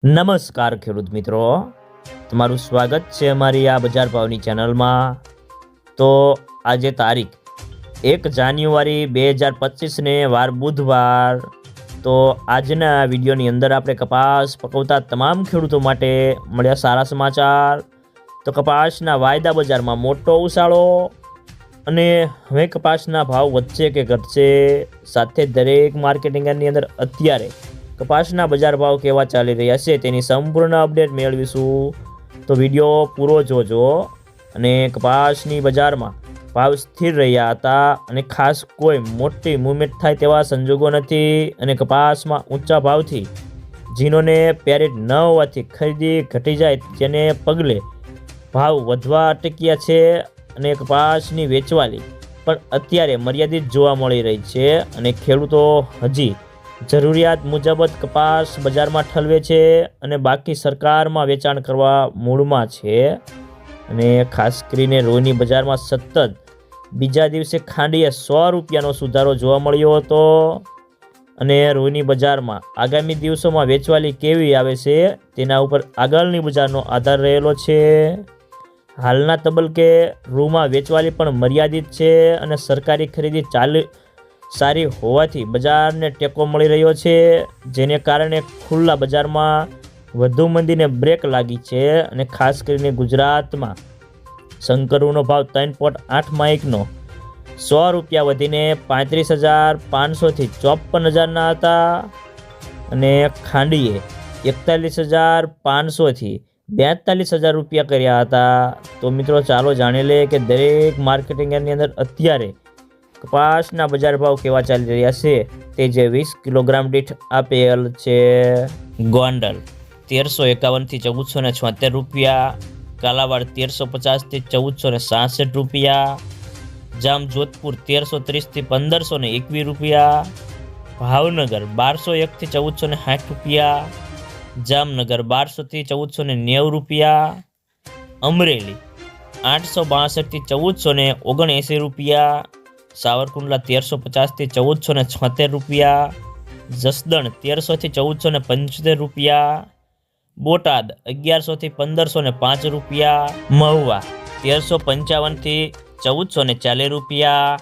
નમસ્કાર ખેડૂત મિત્રો, તમારું સ્વાગત છે અમારી આ બજાર ભાવની ચેનલમાં। તો આજે તારીખ 1 જાન્યુઆરી 2025ને વાર બુધવાર। તો આજના વિડીયોની અંદર આપણે કપાસ પકવતા તમામ ખેડૂતો માટે મળ્યા સારા સમાચાર। તો કપાસના વાયદા બજારમાં મોટો ઉછાળો અને હવે કપાસના ભાવ વધશે કે ઘટશે, સાથે દરેક માર્કેટિંગ યાર્ડની અંદર અત્યારે કપાસના બજાર ભાવ કેવા ચાલી રહ્યા છે તેની સંપૂર્ણ અપડેટ મેળવીશું। તો વિડીયો પૂરો જોજો। અને કપાસની બજારમાં ભાવ સ્થિર રહ્યા હતા અને ખાસ કોઈ મોટી મૂવમેન્ટ થાય તેવા સંજોગો નથી। અને કપાસમાં ઊંચા ભાવથી જીનોને પેરેટ ન હોવાથી ખરીદી ઘટી જાય તેને પગલે ભાવ વધવા અટક્યા છે અને કપાસની વેચવાલી પણ અત્યારે મર્યાદિત જોવા મળી રહી છે અને ખેડૂતો હજી જરૂરિયાત મુજબ જ કપાસ બજારમાં ઠલવે છે અને બાકી સરકારમાં વેચાણ કરવા મૂડમાં છે। અને ખાસ કરીને રોની બજારમાં સતત બીજા દિવસે ખાંડીએ 100 રૂપિયાનો સુધારો જોવા મળ્યો હતો અને રોની બજારમાં આગામી દિવસોમાં વેચવાલી કેવી આવે છે તેના ઉપર આગળની બજારનો આધાર રહેલો છે। હાલના તબક્કે રૂમાં વેચવાલી પણ મર્યાદિત છે અને સરકારી ખરીદી સારી હોવાથી બજારને ટેકો મળી રહ્યો છે, જેને કારણે ખુલ્લા બજારમાં વધુ મંદીને બ્રેક લાગી છે। અને ખાસ કરીને ગુજરાતમાં શંકરુનો ભાવ 3.8 માઇકનો 100 રૂપિયા વધીને 35,500થી 54,000ના હતા અને ખાંડીએ 41,500થી 42,000 રૂપિયા કર્યા હતા। તો મિત્રો ચાલો જાણી લે કે દરેક માર્કેટિંગ યાર્ડની અંદર અત્યારે કપાસના બજાર ભાવ કેવા ચાલી રહ્યા છે તે જે 20 કિલોગ્રામ દીઠ આપેલ છે। ગોંડલ 1351થી 1476 રૂપિયા, કાલાવાડ 1350થી 1466 રૂપિયા, જામજોધપુર 1330થી 1521 રૂપિયા, ભાવનગર 1201થી 1460 રૂપિયા, જામનગર 1200થી 1490 રૂપિયા, અમરેલી 862થી 1479 રૂપિયા, સાવરકુંડલા 1350થી 1476 રૂપિયા, જસદણ 1300થી 1475 રૂપિયા, બોટાદ 1100થી 1505 રૂપિયા, મહુવા 1355થી 1440 રૂપિયા,